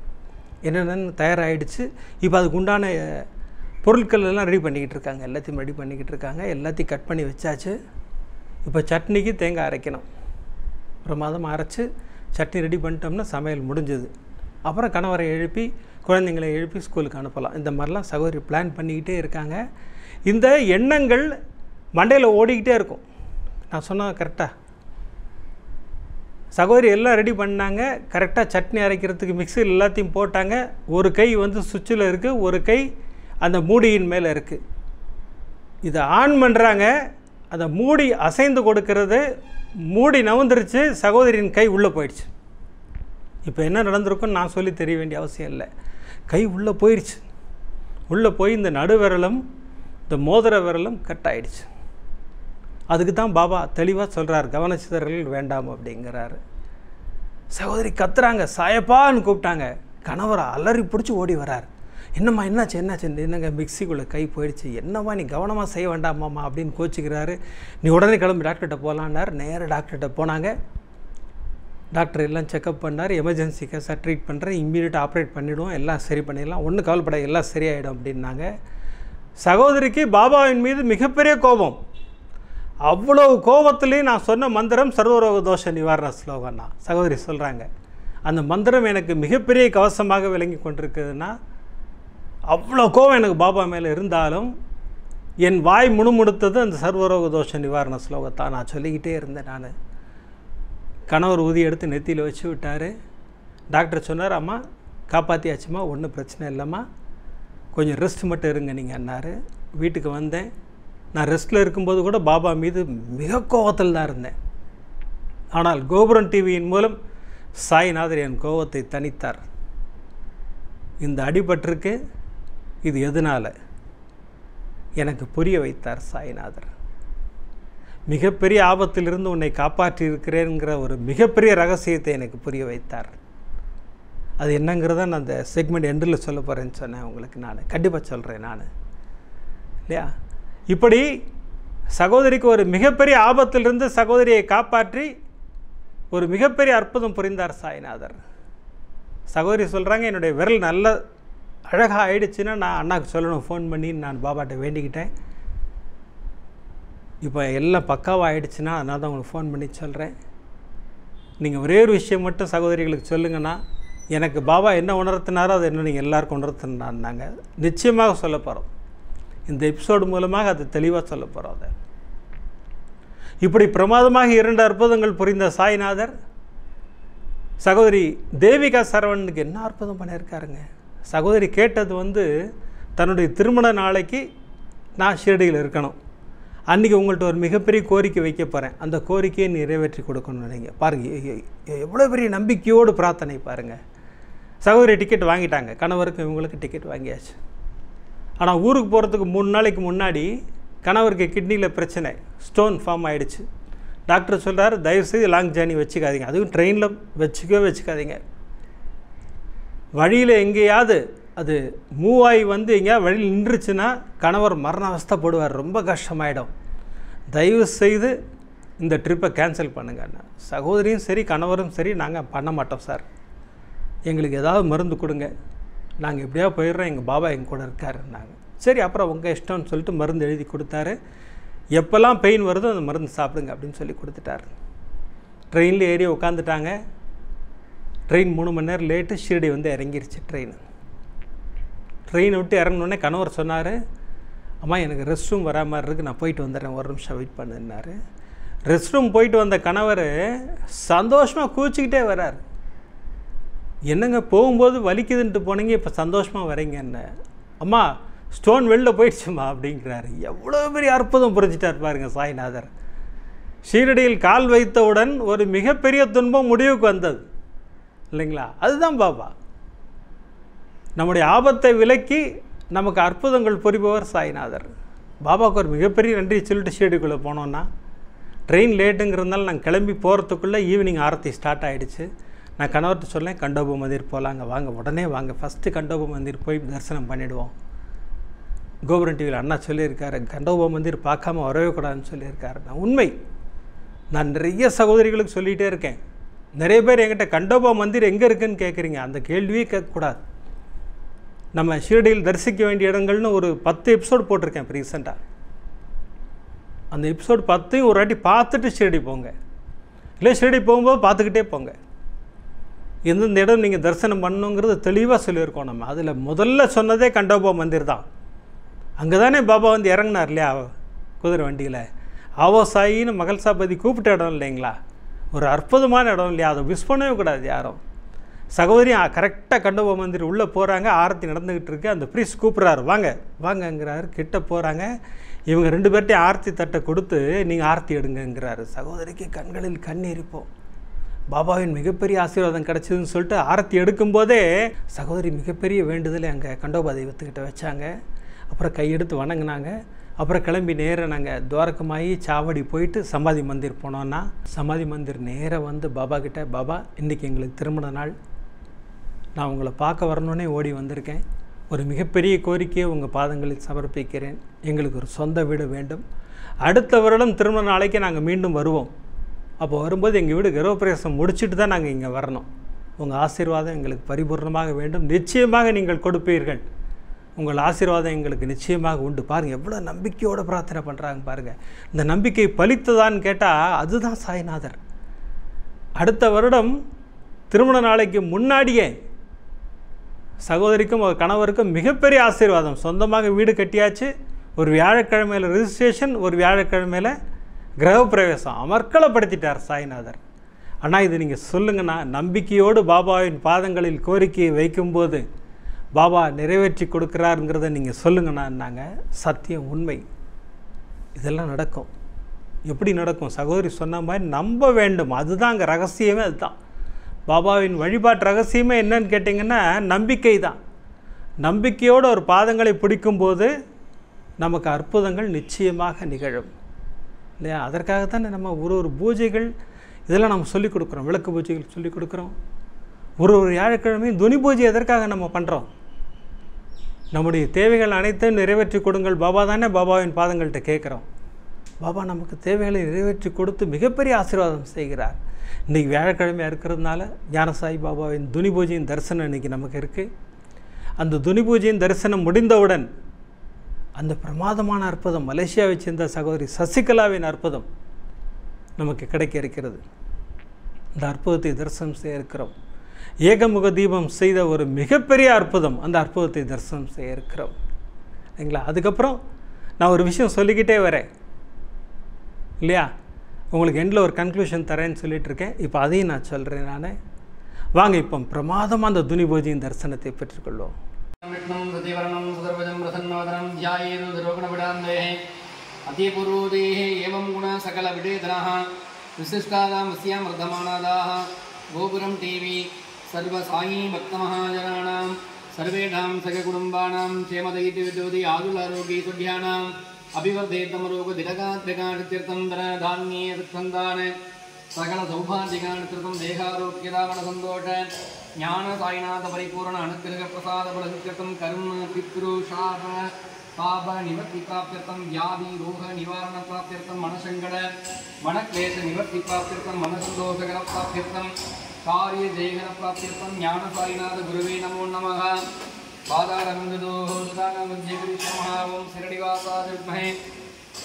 என்னென்னு தயாராகிடுச்சு. இப்போ அதுக்கு உண்டான பொருட்கள் எல்லாம் ரெடி பண்ணிக்கிட்டு இருக்காங்க. எல்லாத்தையும் ரெடி பண்ணிக்கிட்டு இருக்காங்க. எல்லாத்தையும் கட் பண்ணி வச்சாச்சு. இப்போ சட்னிக்கு தேங்காய் அரைக்கணும். பிரமாதமாக அரைச்சி சட்னி ரெடி பண்ணிட்டோம்னா சமையல் முடிஞ்சது. அப்புறம் கணவரை எழுப்பி குழந்தைங்களை எழுப்பி ஸ்கூலுக்கு அனுப்பலாம். இந்த மாதிரிலாம் சகோதரி பிளான் பண்ணிக்கிட்டே இருக்காங்க. இந்த எண்ணங்கள் மண்டையில் ஓடிக்கிட்டே இருக்கும். நான் சொன்னது கரெக்டாக சகோதரி எல்லாம் ரெடி பண்ணாங்க. கரெக்டாக சட்னி அரைக்கிறதுக்கு மிக்சியில் எல்லாத்தையும் போட்டாங்க. ஒரு கை வந்து சுவிட்சில் இருக்குது, ஒரு கை அந்த மூடியின் மேலே இருக்குது. இதை ஆன் பண்ணுறாங்க. அந்த மூடி அசைந்து கொடுக்கறது, மூடி நவுந்துருச்சு. சகோதரியின் கை உள்ளே போயிடுச்சு. இப்போ என்ன நடந்திருக்குன்னு நான் சொல்லி தெரிய வேண்டிய அவசியம் இல்லை. கை உள்ளே போயிடுச்சு. உள்ளே போய் இந்த நடுவிரலும் இந்த மோதிர விரலும் கட் ஆகிடுச்சு. அதுக்கு தான் பாபா தெளிவாக சொல்கிறார், கவனச்சிதறல் வேண்டாம் அப்படிங்கிறாரு. சகோதரி கத்துறாங்க, சாயப்பான்னு கூப்பிட்டாங்க. கணவரை அலறி பிடிச்சி ஓடி வரார். என்னம்மா என்னாச்சு என்னங்க மிக்சிக்குள்ளே கை போயிடுச்சு, என்னம்மா நீ கவனமாக செய்ய வேண்டாமாம்மா அப்படின்னு கோச்சிக்கிறாரு. நீ உடனே கிளம்பி டாக்டர்கிட்ட போகலான்னார். நேராக டாக்டர்கிட்ட போனாங்க. டாக்டர் எல்லாம் செக்கப் பண்ணார். எமர்ஜென்சி கேஸாக ட்ரீட் பண்ணுறேன், இம்மீடியட்டாக ஆப்ரேட் பண்ணிவிடுவோம், எல்லாம் சரி பண்ணிடலாம், ஒன்றும் கவலைப்பட, எல்லாம் சரியாயிடும் அப்படின்னாங்க. சகோதரிக்கு பாபாவின் மீது மிகப்பெரிய கோபம். அவ்வளவு கோபத்துலேயும் நான் சொன்ன மந்திரம் சர்வரோக தோஷ நிவாரண ஸ்லோகம்னா சகோதரி சொல்கிறாங்க. அந்த மந்திரம் எனக்கு மிகப்பெரிய கவசமாக விளங்கி கொண்டிருக்குதுன்னா, அவ்வளோ கோபம் எனக்கு பாபா மேலே இருந்தாலும் என் வாய் முணுமுணுத்தது அந்த சர்வரோக தோஷ நிவாரண ஸ்லோகத்தான். நான் சொல்லிக்கிட்டே இருந்தேன். நான் கணவர் ஊதி எடுத்து நெத்தியில் வச்சு விட்டார். டாக்டர் சொன்னார், அம்மா காப்பாற்றியாச்சும்மா, ஒன்றும் பிரச்சனை இல்லைம்மா, கொஞ்சம் ரெஸ்ட் மட்டும் இருங்க நீங்கள் என்னார். வீட்டுக்கு வந்தேன். நான் ரெஸ்ட்டில் இருக்கும்போது கூட பாபா மீது மிக கோபத்தில் தான் இருந்தேன். ஆனால் கோபுரம் டிவியின் மூலம் சாய்நாதர் என் கோபத்தை தணித்தார். இந்த அடிபட்டிருக்கு, இது எதனால் எனக்கு புரிய வைத்தார் சாய்நாதர். மிகப்பெரிய ஆபத்திலிருந்து உன்னை காப்பாற்றி இருக்கிறேங்கிற ஒரு மிகப்பெரிய ரகசியத்தை எனக்கு புரிய வைத்தார். அது என்னங்கிறத நான் அந்த செக்மெண்ட் எண்டில் சொல்ல போகிறேன்னு சொன்னேன் உங்களுக்கு. நான் கண்டிப்பாக சொல்கிறேன் நான், இல்லையா? இப்படி சகோதரிக்கு ஒரு மிகப்பெரிய ஆபத்திலிருந்து சகோதரியை காப்பாற்றி ஒரு மிகப்பெரிய அற்புதம் புரிந்தார் சாய்நாதர். சகோதரி சொல்கிறாங்க, என்னுடைய விரல் நல்ல அழகாக ஆயிடுச்சுன்னா நான் அண்ணாவுக்கு சொல்லணும் ஃபோன் பண்ணி நான் பாபாட்ட வேண்டிக்கிட்டேன். இப்போ எல்லாம் பக்காவாக ஆகிடுச்சுன்னா அதனால தான் உங்களுக்கு ஃபோன் பண்ணி சொல்கிறேன். நீங்கள் ஒரே ஒரு விஷயம் மட்டும் சகோதரிகளுக்கு சொல்லுங்கன்னா, எனக்கு பாபா என்ன உணர்த்தினாரோ அதை என்ன நீங்கள் எல்லாருக்கும் உணர்த்தினார். நாங்கள் நிச்சயமாக சொல்ல போகிறோம். இந்த எபிசோடு மூலமாக அது தெளிவாக சொல்ல போகிறோம். அதை இப்படி பிரமாதமாக 2 அற்புதங்கள் புரிந்த சாய்நாதர் சகோதரி தேவிகா சரவணனுக்கு என்ன அற்புதம் பண்ணியிருக்காருங்க. சகோதரி கேட்டது வந்து தன்னுடைய திருமண நாளைக்கு நான் ஷிரடியில் இருக்கணும், அன்றைக்கி உங்கள்கிட்ட ஒரு மிகப்பெரிய கோரிக்கை வைக்க போகிறேன், அந்த கோரிக்கையை நிறைவேற்றி கொடுக்கணும்னு நினைங்க. பாருங்கள் எவ்வளோ பெரிய நம்பிக்கையோடு பிரார்த்தனை பாருங்கள். சகோதரி டிக்கெட் வாங்கிட்டாங்க, கணவருக்கு இவங்களுக்கு டிக்கெட் வாங்கியாச்சு. ஆனால் ஊருக்கு போகிறதுக்கு 3 நாளைக்கு முன்னாடி கணவருக்கு கிட்னியில் பிரச்சனை, ஸ்டோன் ஃபார்ம் ஆகிடுச்சு. டாக்டர் சொல்கிறார், தயவுசெய்து லாங் ஜேர்னி வச்சுக்காதீங்க, அதுவும் ட்ரெயினில் வச்சுக்காதீங்க. வழியில் எங்கேயாவது அது மூவ் ஆகி வந்து எங்கேயாவது வழியில் நின்றுச்சுன்னா கணவர் மரண அவஸ்தைப்படுவார், ரொம்ப கஷ்டமாயிடும். தயவு செய்து இந்த ட்ரிப்பை கேன்சல் பண்ணுங்கண்ணா. சகோதரியும் சரி கணவரும் சரி, நாங்கள் பண்ண மாட்டோம் சார், எங்களுக்கு ஏதாவது மருந்து கொடுங்க, நாங்கள் எப்படியா போயிடுறோம், எங்கள் பாபா எங்கள் கூட இருக்காருன்னாங்க. சரி அப்புறம் உங்கள் இஷ்டம்னு சொல்லிட்டு மருந்து எழுதி கொடுத்தாரு. எப்போல்லாம் பெயின் வருதோ அந்த மருந்து சாப்பிடுங்க அப்படின்னு சொல்லி கொடுத்துட்டார். ட்ரெயினில் ஏறி உட்காந்துட்டாங்க. ட்ரெயின் 3 மணி நேரம் லேட்டு, ஷிரடி வந்து இறங்கிருச்சு ட்ரெயினை விட்டு இறங்கினோடனே கணவர் சொன்னார், அம்மா எனக்கு ரெஸ்ட் ரூம் வரா மாதிரி இருக்குது, நான் போயிட்டு வந்துடுறேன், ஒரு நிமிஷம் வெயிட் பண்ணுன்னாரு. ரெஸ்ட் ரூம் போயிட்டு வந்த கணவர் சந்தோஷமாக கூச்சிக்கிட்டே வர்றார். என்னங்க போகும்போது வலிக்குதுன்ட்டு போனீங்க, இப்போ சந்தோஷமாக வரீங்க என்ன? அம்மா ஸ்டோன் வெளில போயிடுச்சுமா அப்படிங்கிறாரு. எவ்வளோ பெரிய அற்புதம் புரிஞ்சிட்டார் பாருங்க சாய்நாதர். ஷீரடியில் கால் வைத்தவுடன் ஒரு மிகப்பெரிய துன்பம் முடிவுக்கு வந்தது இல்லைங்களா? அதுதான் பாபா. நம்முடைய ஆபத்தை விலக்கி நமக்கு அற்புதங்கள் புரிபவர் சாய்நாதர். பாபாவுக்கு ஒரு மிகப்பெரிய நன்றி சொல்லிட்டு ஷீரடிக்குள்ளே போனோன்னா, ட்ரெயின் லேட்டுங்கிறதுனால நாங்கள் கிளம்பி போகிறதுக்குள்ளே ஈவினிங் ஆரத்தி ஸ்டார்ட் ஆகிடுச்சு. நான் கணவர்கிட்ட சொன்னேன், கண்டோப மந்திர் போகலாங்க, வாங்க உடனே வாங்க, ஃபஸ்ட்டு கண்டோப மந்திர் போய் தரிசனம் பண்ணிவிடுவோம். கோபுரம் டிவியில் அண்ணா சொல்லியிருக்காரு, கண்டோப மந்திர் பார்க்காம வரவே கூடாதுன்னு சொல்லியிருக்காரு. நான் உண்மை, நான் நிறைய சகோதரிகளுக்கு சொல்லிகிட்டே இருக்கேன். நிறைய பேர் என்கிட்ட கண்டோபா மந்திர் எங்கே இருக்குதுன்னு கேட்குறீங்க. அந்த கேள்வியே கேட்கக்கூடாது. நம்ம ஷீரடியில் தரிசிக்க வேண்டிய இடங்கள்னு ஒரு 10 எபிசோடு போட்டிருக்கேன் இப்போ ரீசெண்டாக. அந்த எபிசோடு 10 ஒரு வாட்டி பார்த்துட்டு ஷீரடி போங்க, இல்லை ஷீரடி போகும்போது பார்த்துக்கிட்டே போங்க. எந்தெந்த இடம் நீங்கள் தரிசனம் பண்ணணுங்கிறது தெளிவாக சொல்லியிருக்கோம். நம்ம அதில் முதல்ல சொன்னதே கண்டோபா மந்திர் தான். அங்கே தானே பாபா வந்து இறங்கினார் இல்லையா குதிரை வண்டியில். ஆவோ சாயின்னு மகள் சாபதி கூப்பிட்ட இடம் இல்லைங்களா, ஒரு அற்புதமான இடம் இல்லையா, அதை மிஸ் பண்ணவே கூடாது யாரும். சகோதரி கரெக்டாக கண்டோபா மந்திர் உள்ளே போகிறாங்க, ஆரத்தி நடந்துக்கிட்டு இருக்கு. அந்த ப்ரீஸ் கூப்பிட்றாரு, வாங்க வாங்கங்கிறாரு. கிட்ட போகிறாங்க, இவங்க 2 பேர்ட்டையும் ஆரத்தி தட்டை கொடுத்து நீங்கள் ஆரத்தி எடுங்கங்கிறாரு. சகோதரிக்கு கண்களில் கண்ணீரிப்போம். பாபாவின் மிகப்பெரிய ஆசீர்வாதம் கிடச்சிதுன்னு சொல்லிட்டு ஆரத்தி எடுக்கும்போதே சகோதரி மிகப்பெரிய வேண்டுதலை அங்கே கண்டோபா தெய்வத்துக்கிட்ட வச்சாங்க. அப்புறம் கையெடுத்து வணங்கினாங்க. அப்புறம் கிளம்பி நேராக நாங்கள் துவாரகமாகி சாவடி போயிட்டு சமாதி மந்திர் போனோன்னா, சமாதி மந்திர் நேராக வந்து பாபா கிட்டே, பாபா இன்றைக்கி எங்களுக்கு திருமண நாள், நான் உங்களை பார்க்க வரணுன்னே ஓடி வந்திருக்கேன். ஒரு மிகப்பெரிய கோரிக்கையை உங்கள் பாதங்களில் சமர்ப்பிக்கிறேன். எங்களுக்கு ஒரு சொந்த வீடு வேண்டும். அடுத்த வருடம் திருமண நாளைக்கு நாங்கள் மீண்டும் வருவோம். அப்போ வரும்போது எங்கள் வீடு கிரகப்பிரவேசம் முடிச்சுட்டு தான் நாங்கள் இங்கே வரணும். உங்கள் ஆசீர்வாதம் எங்களுக்கு பரிபூர்ணமாக வேண்டும். நிச்சயமாக நீங்கள் கொடுப்பீர்கள். உங்கள் ஆசீர்வாதம் எங்களுக்கு நிச்சயமாக உண்டு. பாருங்கள் எவ்வளோ நம்பிக்கையோடு பிரார்த்தனை பண்ணுறாங்க பாருங்கள். இந்த நம்பிக்கை பலித்ததான்னு கேட்டால் அதுதான் சாய்நாதர். அடுத்த வருடம் திருமண நாளைக்கு முன்னாடியே சகோதரிக்கும் ஒரு கணவருக்கும் மிகப்பெரிய ஆசீர்வாதம். சொந்தமாக வீடு கட்டியாச்சு. ஒரு வியாழக்கிழமையில் ரிஜிஸ்ட்ரேஷன், ஒரு வியாழக்கிழமையில் கிரகப்பிரவேசம். அமர்க்களப்படுத்திட்டார் சாய்நாதர். ஆனால் இது நீங்கள் சொல்லுங்கன்னா, நம்பிக்கையோடு பாபாவின் பாதங்களில் கோரிக்கையை வைக்கும்போது பாபா நிறைவேற்றி கொடுக்குறாருங்கிறத நீங்கள் சொல்லுங்கண்ணான்னாங்க. சத்தியம், உண்மை, இதெல்லாம் நடக்கும். எப்படி நடக்கும்? சகோதரி சொன்ன மாதிரி நம்ப வேண்டும். அதுதான் அங்கே ரகசியமே. அதுதான் பாபாவின் வழிபாட்டு ரகசியமே. என்னன்னு கேட்டிங்கன்னா நம்பிக்கை தான். நம்பிக்கையோடு ஒரு பாதங்களை பிடிக்கும்போது நமக்கு அற்புதங்கள் நிச்சயமாக நிகழும் இல்லையா? அதற்காகத்தானே நம்ம ஒரு பூஜைகள் இதெல்லாம் நம்ம சொல்லிக் கொடுக்குறோம். விளக்கு பூஜைகள் சொல்லிக் கொடுக்குறோம். ஒரு வியாழக்கிழமையும் துணி பூஜை எதற்காக நம்ம பண்ணுறோம்? நம்முடைய தேவைகள் அனைத்தையும் நிறைவேற்றி கொடுங்கள் பாபா தானே பாபாவின் பாதங்கள்கிட்ட கேட்குறோம். பாபா நமக்கு தேவைகளை நிறைவேற்றி கொடுத்து மிகப்பெரிய ஆசீர்வாதம் செய்கிறார். இன்றைக்கி வியாழக்கிழமையாக இருக்கிறதுனால ஞானசாய் பாபாவின் துணி பூஜையின் தரிசனம் இன்றைக்கி நமக்கு இருக்குது. அந்த துணி பூஜையின் தரிசனம் முடிந்தவுடன் அந்த பிரமாதமான அற்புதம், மலேசியாவை சேர்ந்த சகோதரி சசிகலாவின் அற்புதம் நமக்கு கிடைக்க இருக்கிறது. இந்த அற்புதத்தை தரிசனம் செய்ய இருக்கிறோம். ஏகமுக தீபம் செய்த ஒரு மிகப்பெரிய அற்புதம், அந்த அற்புதத்தை தரிசனம் செய்ய இருக்கிறோம் இல்லைங்களா? அதுக்கப்புறம் நான் ஒரு விஷயம் சொல்லிக்கிட்டே வரேன் இல்லையா? உங்களுக்கு எண்டில் ஒரு கன்க்ளூஷன் தரேன்னு சொல்லிட்டு இருக்கேன். இப்போ அதையும் நான் சொல்கிறேன். நான் வாங்க இப்போ பிரமாதமாக அந்த துணி பூஜையின் தரிசனத்தை பெற்றுக்கொள்வோம். गोपुरम टीवी सर्व साई भक्त महाजनानां सर्वेषां सखकुटुम्बानां क्षेमदयिति आयुरारोग्ये सुभ्यानां अभिवर्धेतमरोगदिरगात्रिकाणित्यर्थं धनधान्ये सत्सन्तान सकल सौभाग्यकाणित्यर्थं देहारोग्यदामनसन्तोष ज्ञान साईनाथ परिपूर्ण अनुग्रह प्रसाद फलसिद्ध्यर्थं कर्म पितृशाप पाप निवृत्ति प्राप्त्यर्थं व्याधि रोग निवारण प्राप्त्यर्थं मनसंकट मनक्लेश निवृत्ति प्राप्त्यर्थं मनसंतोषकर प्राप्त्यर्थं कार्य जयकर प्राप्त्यर्थं ज्ञान साईनाथ गुरुवे नमो नमः। पादारविन्दोः सुदानमध्यगुरुष्मः ओं शिरडिवासाय विद्महे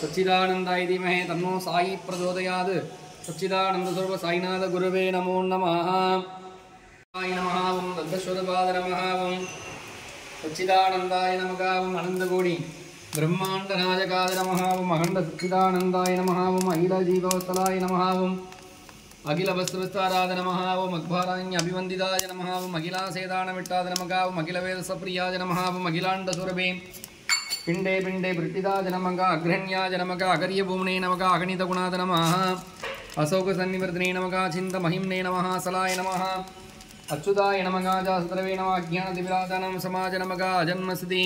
सच्चिदानन्दाय धीमहि तन्नो साई प्रचोदयात्। सच्चिदानंद स्वरूप साईनाथ गुरुवे नमो नमः। साई नमः ओं दन्तस्वरूपाय नमः ओं सच्चिदानंदाय नमः ओं अनंतकोटि ब्रह्मांड नायकाय नमः ओं अखंड सच्चिदानंदाय नमः ओं अखिल जीववत्सलाय नमः ओं अखिल वस्तुविस्ताराय नमः ओं अग्भाराण्य अभिवंदिताय नमः ओं अखिलासेदानमिट्टाय नमः ओं अखिल वेदसप्रियाय नमः ओं अखिलांड स्वरूपे पिंडे पिंडे वृत्तिदाय नमः अग्रहण्याय नमः अगर्यभूमने नमः अगणित गुणाय नमः अशोक सन्निवर्तने नमः चिंत महिम्ने नमः सलाय नमः अच्युताय नमः जासद्रवे नमः अज्ञानदिविराजानां समाज नमः अजन्मसिद्धि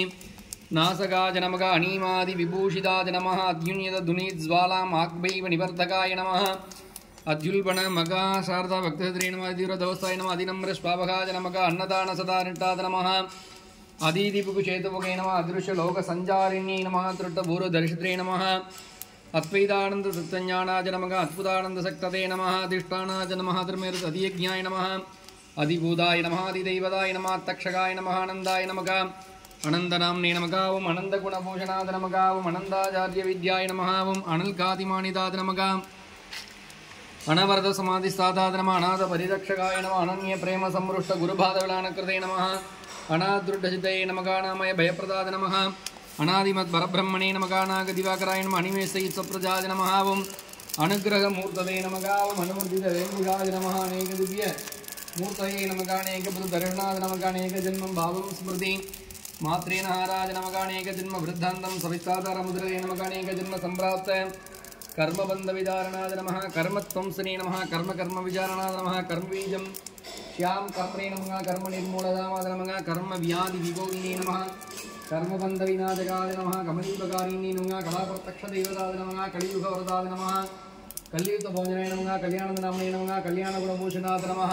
नासकाय नमः अनीमादि विभूषिताय नमः अद्युन्यत धुनीज्वालाम् आग्भैव निवर्धकाय नमः अद्युल्बण मगा शारदा भक्तहृदये नमः धीरदवस्ताय नमः अधिनम्र स्वाभगाज नमः अन्नदान सदा निष्ठाद नमः अदीदीपुकुचेतुभगे नमः अदृश्यलोकसञ्चारिण्यै नमः त्रुट्टभूरदर्शित्रे नमः अद्वैतानन्दतत्त्वज्ञानाय नमः अद्भुतानन्दशक्तये नमः अधिष्ठानाय नमः धर्मेरधियज्ञाय नमः अधिभूताय नमः अधिदैवताय नमः तक्षकाय नमः आनन्दाय नमः अनन्तनाम्ने नमः ओम् अनन्तगुणभूषणाय नमः ओम् अनन्ताचार्यविद्याय नमः ओम् अनल्कातिमानिताय नमः अनवरद समाधिस्तादाय नमः अनाथपरिरक्षकाय नमः अनन्य प्रेम संरुष्ट गुरुपादविलानकृते नमः अनादृढचितये नमः नामय भयप्रदाय नमः अनादिमत् परब्रह्मणे नमः नागदिवाकराय नमः अनिमेषयित्वप्रजाय नमः ओम् अनुग्रहमूर्तये नमः ओम् अनुमूर्तितवेङ्गुजाय नमः अनेकदिव्य मूर्तये नमः अनेकबुद्धदर्शनाय नमः अनेकजन्मं भावं स्मृति मात्रेण हाराय नमः अनेकजन्म वृद्धान्तं सविस्तारमुद्रये नमः अनेकजन्म सम्प्राप्त कर्मबन्धविदारणाय नमः कर्मत्वंसने नमः कर्मविचारणाय नमः कर्मबीजं श्याम कर्मणे नमः कर्मनिर्मूलधामाय नमः कर्मव्याधिविभोगिने नमः कर्मबन्धविनाशकाय नमः कमलीपकारिणे नमः कलाप्रत्यक्षदेवताय नमः कलियुगवरदाय नमः कलियुगभोजनाय नमः कल्याणनाम्ने नमः कल्याणगुणभूषणाय नमः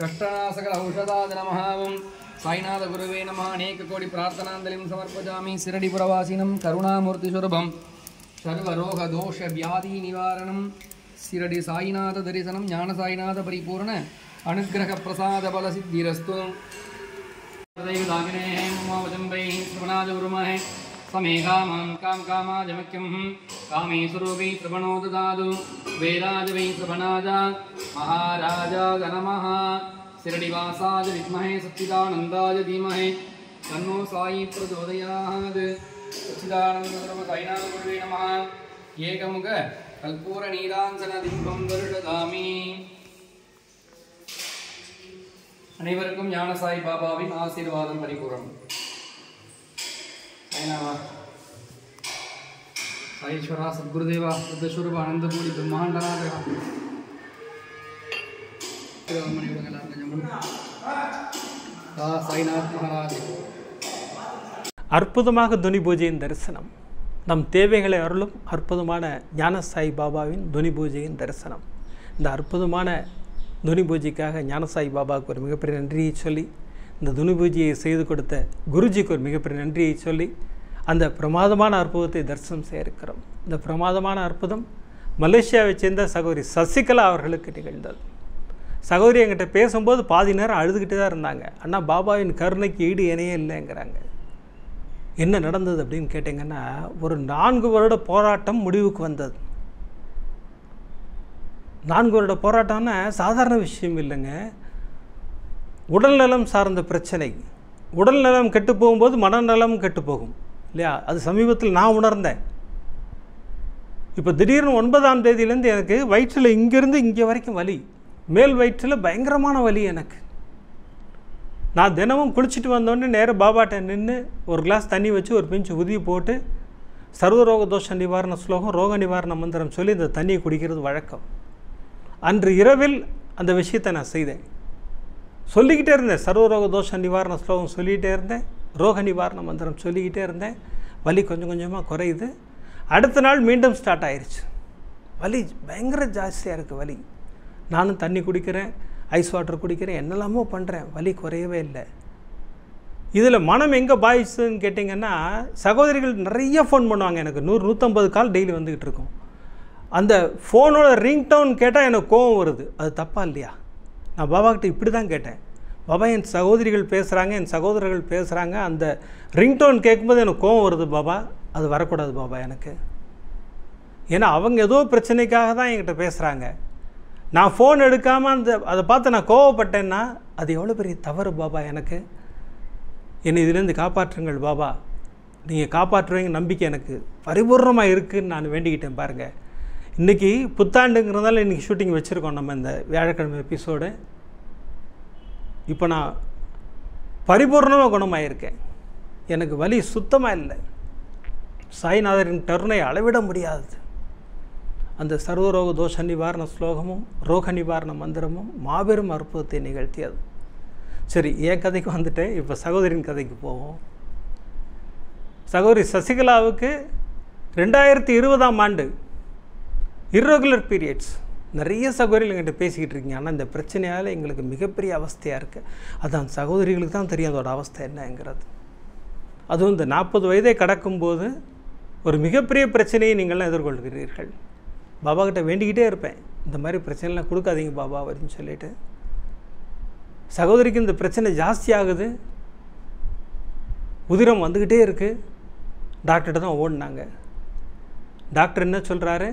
कष्टनाशकल औषधाय नमः ओं साईनाथ गुरुवे नमः अनेककोटि प्रार्थनाञ्जलिं समर्पयामि शिरडिपुरवासिनं करुणामूर्तिस्वरूपं सर्वरोग दोष व्याधि निवारणं शिरडि साईनाथ दर्शनं ज्ञान साईनाथ परिपूर्ण अनुग्रह प्रसाद बल सिद्धिरस्तु दागिने ममवजंबै श्रवणाज गुरुमहे समेघामां काम कामाजमक्यं कामेश्वरोगै श्रवणो ददातु वेदाज वै श्रवणाज महाराजाय नमः शिरडिवासाय विद्महे सच्चिदानन्दाय धीमहि तन्नो साई प्रचोदयात् सच्चिदानंद साईनाथ गुरुवे नमः ஏகமுக கல்பூர நீராஞ்சன தீபம் வருடதாமி. அனைவருக்கும் ஞான சாய் பாபாவின் ஆசீர்வாதம் பரிபூரணம். சாயீஸ்வரா சத்குருதேவா சித்தஸ்வரூப ஆனந்தபூரி பிரம்மாண்டநாத சாய்நாத் மகாராஜ். அற்புதமாக துனி பூஜையின் தரிசனம், நம் தேவைகளை அருளும் அற்புதமான ஞான சாய் பாபாவின் துனி பூஜையின் தரிசனம். இந்த அற்புதமான துனி பூஜைக்காக ஞான சாய் பாபாவுக்கு ஒரு மிகப்பெரிய நன்றியை சொல்லி, இந்த துனி பூஜையை செய்து கொடுத்த குருஜிக்கு ஒரு மிகப்பெரிய நன்றியை சொல்லி, அந்த பிரமாதமான அற்புதத்தை தரிசனம் செய்ய இருக்கிறோம். இந்த பிரமாதமான அற்புதம் மலேசியாவை சேர்ந்த சகோதரி சசிகலா அவர்களுக்கு நிகழ்ந்தது. சகோதரி என்கிட்ட பேசும்போது பாதி நேரம் அழுதுகிட்டு தான் இருந்தாங்க. அண்ணா, பாபாவின் கருணைக்கு ஈடு இணையே இல்லைங்கிறாங்க. என்ன நடந்தது அப்படின்னு கேட்டிங்கன்னா, ஒரு 4 வருட போராட்டம் முடிவுக்கு வந்தது. 4 வருட போராட்டம்னா சாதாரண விஷயம் இல்லைங்க. உடல்நலம் சார்ந்த பிரச்சனை. உடல்நலம் கெட்டு போகும்போது மனநலம் கெட்டு போகும் இல்லையா? அது சமீபத்தில் நான் உணர்ந்தேன். இப்போ திடீர்னு 9ஆம் தேதியிலேருந்து எனக்கு வயிற்றில் இங்கேருந்து இங்கே வரைக்கும் வலி, மேல் வயிற்றில் பயங்கரமான வலி எனக்கு. நான் தினமும் குளிச்சுட்டு வந்தோடனே நேராக பாபாட்ட நின்று ஒரு கிளாஸ் தண்ணி வச்சு ஒரு பிஞ்சு உதிரி போட்டு சர்வரோக தோஷ நிவாரண ஸ்லோகம், ரோக நிவாரண மந்திரம் சொல்லி இந்த தண்ணியை குடிக்கிறது வழக்கம். அன்று இரவில் அந்த விஷயத்தை நான் செய்தேன். சொல்லிக்கிட்டே இருந்தேன். சர்வரோக தோஷ நிவாரண ஸ்லோகம் சொல்லிக்கிட்டே இருந்தேன், ரோக நிவாரண மந்திரம் சொல்லிக்கிட்டே இருந்தேன். வலி கொஞ்சம் கொஞ்சமாக குறையுது. அடுத்த நாள் மீண்டும் ஸ்டார்ட் ஆயிடுச்சு. வலி பயங்கர ஜாஸ்தியாக இருக்குது வலி. நானும் தண்ணி குடிக்கிறேன், ஐஸ் வாட்டர் குடிக்கிறேன், என்னெல்லாமோ பண்ணுறேன், வலி குறையவே இல்லை. இதில் மனம் எங்கே பாய்ச்சுன்னு கேட்டிங்கன்னா, சகோதரிகள் நிறைய ஃபோன் பண்ணுவாங்க எனக்கு. 100-150 கால் டெய்லி வந்துக்கிட்டு இருக்கும். அந்த ஃபோனோட ரிங்டோன் கேட்டால் எனக்கு கோவம் வருது. அது தப்பா இல்லையா? நான் பாபாக்கிட்ட இப்படி தான் கேட்டேன். பாபா, என் சகோதரிகள் பேசுகிறாங்க, என் சகோதரர்கள் பேசுகிறாங்க, அந்த ரிங்டோன் கேட்கும்போது எனக்கு கோவம் வருது பாபா. அது வரக்கூடாது பாபா எனக்கு. ஏன்னா அவங்க ஏதோ பிரச்சனைக்காக தான் என்கிட்ட பேசுகிறாங்க. நான் ஃபோன் எடுக்காமல் அதை பார்த்து நான் கோவப்பட்டேன்னா அது எவ்வளோ பெரிய தவறு பாபா எனக்கு. என்னை இதிலேருந்து காப்பாற்றுங்கள் பாபா. நீங்கள் காப்பாற்றுவீங்க நம்பிக்கை எனக்கு பரிபூர்ணமாக இருக்குதுன்னு நான் வேண்டிக்கிட்டேன். பாருங்கள், இன்றைக்கி புத்தாண்டுங்கிறதால இன்றைக்கி ஷூட்டிங் வச்சுருக்கோம் நம்ம இந்த வியாழக்கிழமை எபிசோடு. இப்போ நான் பரிபூர்ணமாக குணமாயிருக்கேன். எனக்கு வலி சுத்தமாக இல்லை. சாய்நாதரின் கருணை அளவிட முடியாதது. அந்த சர்வரோக தோஷ நிவாரண ஸ்லோகமும் ரோக நிவாரண மந்திரமும் மாபெரும் அற்புதத்தை நிகழ்த்தியது. சரி, என் கதைக்கு வந்துட்டேன். இப்போ சகோதரின் கதைக்கு போவோம். சகோதரி சசிகலாவுக்கு 2020ஆம் ஆண்டு இர்ரெகுலர் பீரியட்ஸ், நிறைய சகோதரிகள் என்கிட்ட பேசிக்கிட்டு இருக்கீங்க, ஆனால் இந்த பிரச்சனையால் எங்களுக்கு மிகப்பெரிய அவஸ்தையாக இருக்குது. அதான் சகோதரிகளுக்கு தான் தெரியும் அதோட அவஸ்தை என்னங்கிறது. அதுவும் இந்த 40 வயதை கடக்கும்போது ஒரு மிகப்பெரிய பிரச்சனையை நீங்கள்லாம் எதிர்கொள்கிறீர்கள். பாபா கிட்ட வேண்டிக்கிட்டே இருப்பேன், இந்த மாதிரி பிரச்சனைலாம் கொடுக்காதீங்க பாபா அப்படின்னு சொல்லிட்டு. சகோதரிக்கு இந்த பிரச்சனை ஜாஸ்தி ஆகுது, உதிரம் வந்துக்கிட்டே இருக்குது. டாக்டர்கிட்ட தான் ஓடினாங்க. டாக்டர் என்ன சொல்கிறாரு,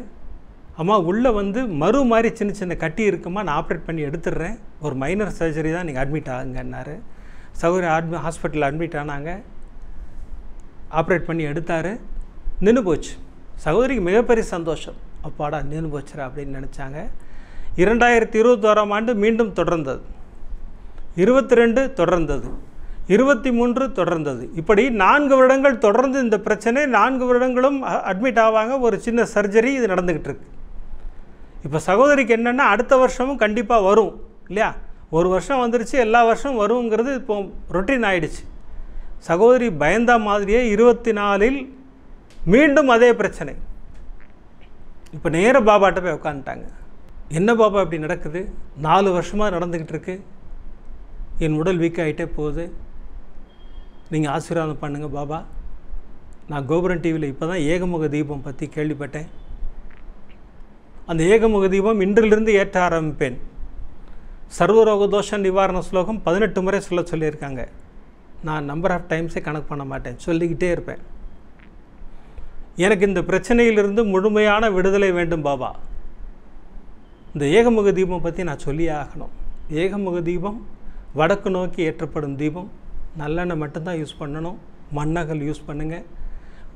அம்மா உள்ளே வந்து மறு மாதிரி சின்ன சின்ன கட்டி இருக்குமா, நான் ஆப்ரேட் பண்ணி எடுத்துடுறேன், ஒரு மைனர் சர்ஜரி தான், நீங்கள் அட்மிட் ஆகுங்கன்னாரு. சகோதரி ஹாஸ்பிட்டலில் அட்மிட் ஆனாங்க. ஆப்ரேட் பண்ணி எடுத்தார். நின்று போச்சு. சகோதரிக்கு மிகப்பெரிய சந்தோஷம், அப்பாடா நின்று போச்சுரா அப்படின்னு நினச்சாங்க. 2021ஆம் ஆண்டு மீண்டும் தொடர்ந்தது, 22 தொடர்ந்தது, 23 தொடர்ந்தது. இப்படி 4 வருடங்கள் தொடர்ந்து இந்த பிரச்சனை. 4 வருடங்களும் அட்மிட் ஆவாங்க. ஒரு சின்ன சர்ஜரி இது நடந்துக்கிட்டு இருக்கு. இப்போ சகோதரிக்கு என்னென்னா அடுத்த வருஷமும் கண்டிப்பாக வரும் இல்லையா? ஒரு வருஷம் வந்துருச்சு, எல்லா வருஷமும் வருங்கிறது இப்போ ரொட்டீன் ஆகிடுச்சு. சகோதரி பயந்தா மாதிரியே 24இல் மீண்டும் அதே பிரச்சனை. இப்போ நேராக பாபாட்ட போய் உட்காந்துட்டாங்க. என்ன பாபா இப்படி நடக்குது? 4 வருஷமாக நடந்துக்கிட்டு இருக்கு, என் உடல் வீக் ஆகிட்டே போகுது, நீங்கள் ஆசீர்வாதம் பண்ணுங்கள் பாபா. நான் கோபுரம் டிவியில் இப்போ தான் ஏகமுக தீபம் பற்றி கேள்விப்பட்டேன். அந்த ஏகமுக தீபம் இன்றிலிருந்து ஏற்ற ஆரம்பிப்பேன். சர்வரோக தோஷ நிவாரண ஸ்லோகம் 18 முறை சொல்லியிருக்காங்க. நான் நம்பர் ஆஃப் டைம்ஸே கணக்கு பண்ண மாட்டேன், சொல்லிக்கிட்டே இருப்பேன். எனக்கு இந்த பிரச்சனையிலிருந்து முழுமையான விடுதலை வேண்டும் பாபா. இந்த ஏகமுக தீபம் பற்றி நான் சொல்லியே ஆகணும். ஏகமுக தீபம் வடக்கு நோக்கி ஏற்றப்படும் தீபம். நல்லெண்ணெய் மட்டும்தான் யூஸ் பண்ணணும், மண்ணகல் யூஸ் பண்ணுங்கள்.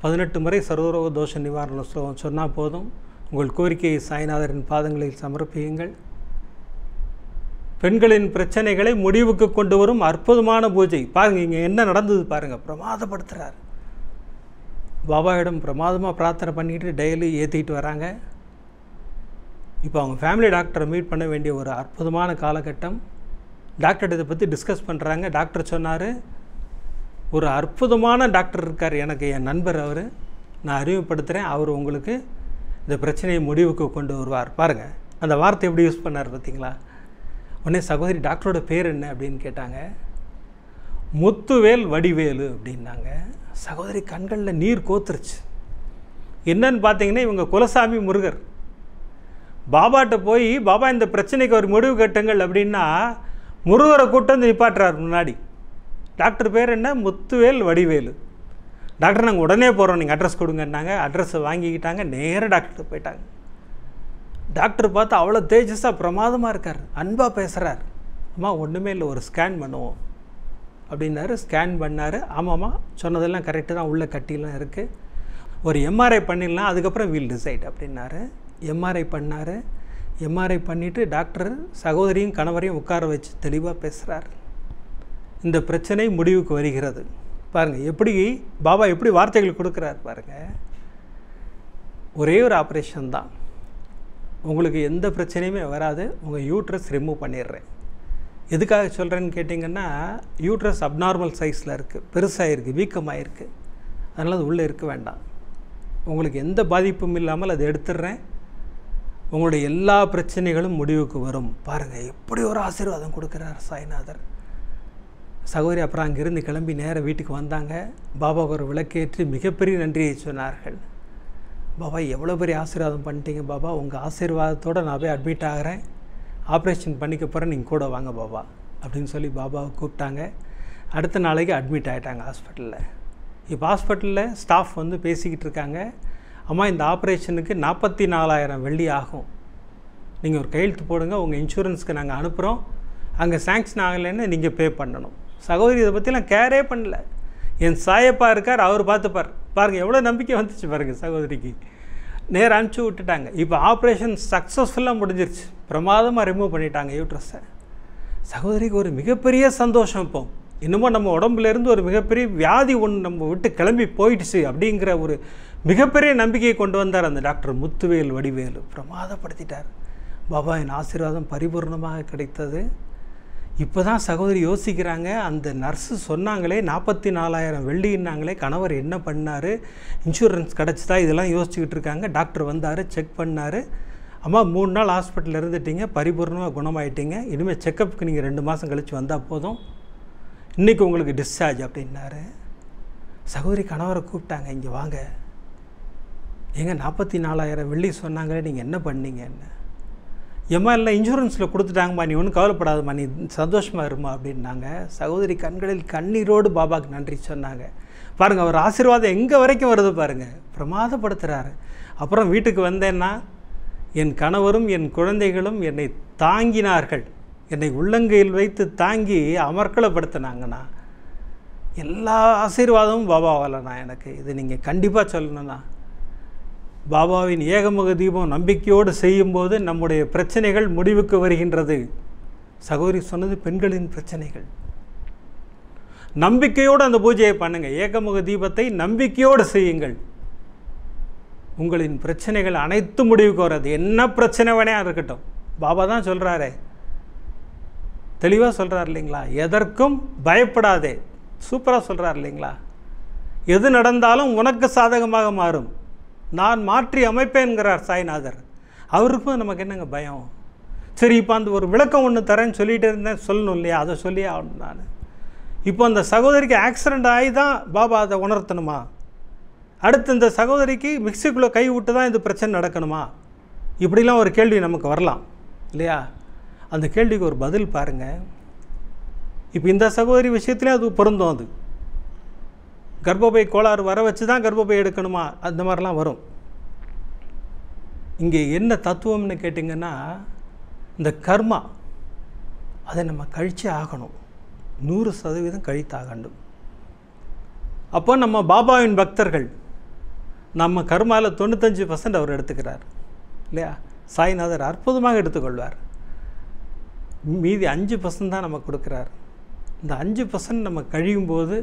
18 முறை சர்வரோக தோஷ நிவாரண ஸ்லோகம் சொன்னால் போதும். உங்கள் கோரிக்கையை சாய்நாதரின் பாதங்களில் சமர்ப்பியுங்கள். பெண்களின் பிரச்சனைகளை முடிவுக்கு கொண்டு வரும் அற்புதமான பூஜை. பாருங்கள் இங்கே என்ன நடந்தது பாருங்கள். பிரமாதப்படுத்துகிறார். பாபாவிடம் பிரமாதமாக பிரார்த்தனை பண்ணிக்கிட்டு டெய்லி ஏற்றிக்கிட்டு வராங்க. இப்போ அவங்க ஃபேமிலி டாக்டரை மீட் பண்ண வேண்டிய ஒரு அற்புதமான காலகட்டம். டாக்டர் இதை பற்றி டிஸ்கஸ் பண்ணுறாங்க. டாக்டர் சொன்னார், ஒரு அற்புதமான டாக்டர் இருக்கார், எனக்கு என் நண்பர், அவர் நான் அறிமுகப்படுத்துகிறேன், அவர் உங்களுக்கு இந்த பிரச்சனையை முடிவுக்கு கொண்டு வருவார். பாருங்கள் அந்த வார்த்தை எப்படி யூஸ் பண்ணார் பார்த்தீங்களா? உடனே சகோதரி டாக்டரோட பேர் என்ன அப்படின்னு கேட்டாங்க. முத்துவேல் வடிவேலு அப்படின்னாங்க. சகோதரி கண்களில் நீர் கோத்துருச்சு. என்னன்னு பார்த்தீங்கன்னா இவங்க குலசாமி முருகர். பாபாட்ட போய் பாபா இந்த பிரச்சனைக்கு ஒரு முடிவு கட்டுங்கள் அப்படின்னா முருகரை கூட்டு வந்து நிப்பாட்டுறார் முன்னாடி. டாக்டர் பேர் என்ன? முத்துவேல் வடிவேலு. டாக்டர் நாங்கள் உடனே போகிறோம், நீங்கள் அட்ரஸ் கொடுங்கன்னாங்க. அட்ரஸை வாங்கிக்கிட்டாங்க, நேராக டாக்டர்கிட்ட போயிட்டாங்க. டாக்டர் பார்த்து அவ்வளோ தேஜஸாக பிரமாதமாக இருக்கார், அன்பாக பேசுகிறார். அம்மா ஒன்றுமே இல்லை, ஒரு ஸ்கேன் பண்ணுவோம் அப்படின்னாரு. ஸ்கேன் பண்ணார். ஆமாம்மா சொன்னதெல்லாம் கரெக்டு தான், உள்ள கட்டிலாம் இருக்குது, ஒரு எம்ஆர்ஐ பண்ணிடலாம், அதுக்கப்புறம் வீல் டிசைட் அப்படின்னாரு. எம்ஆர்ஐ பண்ணார். எம்ஆர்ஐ பண்ணிவிட்டு டாக்டர் சகோதரியும் கணவரையும் உட்கார வச்சு தெளிவாக பேசுகிறார். இந்த பிரச்சனை முடிவுக்கு வருகிறது. பாருங்கள் எப்படி பாபா எப்படி வார்த்தைகள் கொடுக்குறார் பாருங்கள். ஒரே ஒரு ஆப்ரேஷன் தான், உங்களுக்கு எந்த பிரச்சனையுமே வராது, உங்கள் யூட்ரஸ் ரிமூவ் பண்ணிடுறேன். எதுக்காக சொல்கிறேன்னு கேட்டிங்கன்னா, யூட்ரஸ் அப்நார்மல் சைஸில் இருக்குது, பெருசாக இருக்குது, வீக்கமாக இருக்குது, அதனால் அது உள்ளே இருக்க வேண்டாம். உங்களுக்கு எந்த பாதிப்பும் இல்லாமல் அதை எடுத்துடுறேன், உங்களுடைய எல்லா பிரச்சனைகளும் முடிவுக்கு வரும். பாருங்கள் எப்படி ஒரு ஆசீர்வாதம் கொடுக்குறார் சாய்நாதர். சகோதரி அப்புறம் அங்கேருந்து கிளம்பி நேராக வீட்டுக்கு வந்தாங்க. பாபாவுக்கு ஒரு விளக்கேற்றி மிகப்பெரிய நன்றியை சொன்னார்கள். பாபா எவ்வளோ பெரிய ஆசீர்வாதம் பண்ணிட்டீங்க பாபா, உங்கள் ஆசீர்வாதத்தோடு நான் போய் அட்மிட் ஆகிறேன், ஆப்ரேஷன் பண்ணிக்க போகிறேன், நீங்கள் கூட வாங்க பாபா அப்படின்னு சொல்லி பாபாவை கூப்பிட்டாங்க. அடுத்த நாளைக்கு அட்மிட் ஆகிட்டாங்க ஹாஸ்பிட்டலில். இப்போ ஹாஸ்பிட்டலில் ஸ்டாஃப் வந்து பேசிக்கிட்டு இருக்காங்க. அம்மா இந்த ஆப்ரேஷனுக்கு 44,000 வெள்ளி ஆகும், நீங்கள் ஒரு கையெழுத்து போடுங்க, உங்கள் இன்சூரன்ஸ்க்கு நாங்கள் அனுப்புகிறோம், அங்கே சேங்க்ஷன் ஆகலைன்னு நீங்கள் பே பண்ணணும். சகோதரி இதை பற்றிலாம் கேரே பண்ணல. என் சாயப்பா இருக்கார், அவர் பார்த்துப்பார். பாருங்கள் எவ்வளோ நம்பிக்கை வந்துச்சு பாருங்கள் சகோதரிக்கு. நேராக அனுப்பிச்சி விட்டுட்டாங்க. இப்போ ஆப்ரேஷன் சக்ஸஸ்ஃபுல்லாக முடிஞ்சிருச்சு, பிரமாதமாக ரிமூவ் பண்ணிட்டாங்க யூட்ரஸை. சகோதரிக்கு ஒரு மிகப்பெரிய சந்தோஷம். இப்போ இன்னமும் நம்ம உடம்புலேருந்து ஒரு மிகப்பெரிய வியாதி ஒன்று நம்ம விட்டு கிளம்பி போயிடுச்சு அப்படிங்கிற ஒரு மிகப்பெரிய நம்பிக்கையை கொண்டு வந்தார் அந்த டாக்டர் முத்துவேல் வடிவேலு. பிரமாதப்படுத்திட்டார். பாபா என் ஆசீர்வாதம் பரிபூர்ணமாக கிடைத்தது. இப்போ தான் சகோதரி யோசிக்கிறாங்க, அந்த நர்ஸு சொன்னாங்களே 44,000 வெள்ளின்னாங்களே, கணவர் என்ன பண்ணார், இன்சூரன்ஸ் கிடச்சிதா, இதெல்லாம் யோசிச்சுக்கிட்டு இருக்காங்க. டாக்டர் வந்தார், செக் பண்ணார், அம்மா 3 நாள் ஹாஸ்பிட்டலில் இருந்துட்டீங்க, பரிபூர்ணமாக குணமாயிட்டீங்க, இனிமேல் செக்கப்புக்கு நீங்கள் 2 மாதம் கழித்து வந்தால் போதும், இன்றைக்கி உங்களுக்கு டிஸ்சார்ஜ் அப்படின்னாரு. சகோதரி கணவரை கூப்பிட்டாங்க, இங்கே வாங்க, எங்க 44,000 வெள்ளி சொன்னாங்களே, நீங்கள் என்ன பண்ணீங்க? என்ன ஏம்மா இல்லை இன்சூரன்ஸில் கொடுத்துட்டாங்கம்மா, நீ ஒன்றும் கவலைப்படாதம்மா, நீ சந்தோஷமாக இருமா அப்படின்னாங்க. சகோதரி கண்களில் கண்ணீரோடு பாபாவுக்கு நன்றி சொன்னாங்க. பாருங்கள், அவர் ஆசீர்வாதம் எங்கே வரைக்கும் வருது பாருங்கள், பிரமாதப்படுத்துகிறாரு. அப்புறம் வீட்டுக்கு வந்தேன்னா என் கணவரும் என் குழந்தைகளும் என்னை தாங்கினார்கள், என்னை உள்ளங்கையில் வைத்து தாங்கி அமர்க்களப்படுத்தினாங்கண்ணா. எல்லா ஆசீர்வாதமும் பாபாவால் நான் எனக்கு இது நீங்கள் கண்டிப்பாக சொல்லணும்ண்ணா. பாபாவின் ஏகமுக தீபம் நம்பிக்கையோடு செய்யும்போது நம்முடைய பிரச்சனைகள் முடிவுக்கு வருகின்றது. சகோதரி சொன்னது பெண்களின் பிரச்சனைகள். நம்பிக்கையோடு அந்த பூஜையை பண்ணுங்கள், ஏகமுக தீபத்தை நம்பிக்கையோடு செய்யுங்கள். உங்களின் பிரச்சனைகள் அனைத்து முடிவுக்கு வராது. என்ன பிரச்சனை வேணா இருக்கட்டும், பாபா தான் சொல்கிறாரே, தெளிவாக சொல்கிறார் இல்லைங்களா? எதற்கும் பயப்படாதே, சூப்பராக சொல்கிறார் இல்லைங்களா? எது நடந்தாலும் உனக்கு சாதகமாக மாறும், நான் மாற்றி அமைப்பேன்கிறார் சாய்நாதர். அவருக்கும் நமக்கு என்னங்க பயம்? சரி, இப்போ அந்த ஒரு விளக்கம் ஒன்று தரேன்னு சொல்லிகிட்டு இருந்தேன், சொல்லணும் இல்லையா? அதை சொல்லியே ஆகணும் நான். இப்போ அந்த சகோதரிக்கு ஆக்சிடெண்ட் ஆகி தான் பாபா அதை உணர்த்தணுமா? அடுத்து இந்த சகோதரிக்கு மிக்சிக்குள்ளே கை விட்டு தான் இந்த பிரச்சனை நடக்கணுமா? இப்படிலாம் ஒரு கேள்வி நமக்கு வரலாம் இல்லையா? அந்த கேள்விக்கு ஒரு பதில் பாருங்கள். இப்போ இந்த சகோதரி விஷயத்துலேயும் அது பொருந்தும். அது கர்ப்பப்பை கோளாறு வர வச்சு தான் கர்ப்பப்பை எடுக்கணுமா? அந்த மாதிரிலாம் வரும். இங்கே என்ன தத்துவம்னு கேட்டிங்கன்னா, இந்த கர்மா அதை நம்ம கழிச்சே ஆகணும், 100% கழித்தாக வேண்டும். அப்போ நம்ம பாபாவின் பக்தர்கள், நம்ம கர்மாவில் 95% அவர் எடுத்துக்கிறார் இல்லையா? சாய்நாதர் அற்புதமாக எடுத்துக்கொள்வார். மீதி 5% தான் நமக்கு கொடுக்குறார். இந்த 5% நம்ம கழியும் போது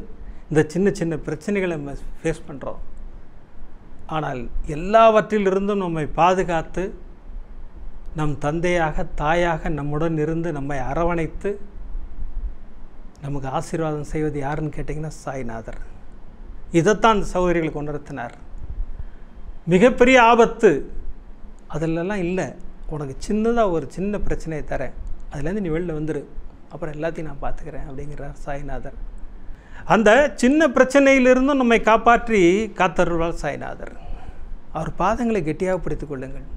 இந்த சின்ன சின்ன பிரச்சனைகளை நம்ம ஃபேஸ் பண்ணுறோம். ஆனால் எல்லாவற்றிலிருந்தும் நம்மை பாதுகாத்து நம் தந்தையாக தாயாக நம்முடன் இருந்து நம்மை அரவணைத்து நமக்கு ஆசீர்வாதம் செய்வது யாருன்னு கேட்டிங்கன்னா சாய்நாதர். இதைத்தான் அந்த சகோதரிகளுக்கு உணர்த்தினார். மிகப்பெரிய ஆபத்து அதிலெல்லாம் இல்லை, உனக்கு சின்னதாக ஒரு சின்ன பிரச்சனையை தரேன், அதுலேருந்து நீ வெளில வந்துடு, அப்புறம் எல்லாத்தையும் நான் பார்த்துக்கிறேன் அப்படிங்கிறார் சாய்நாதர். அந்த சின்ன பிரச்சனையிலிருந்தும் நம்மை காப்பாற்றி காத்தருள்வார் சாய்நாதர். அவர் பாதங்களை கெட்டியாக பிடித்து கொள்ளுங்கள்.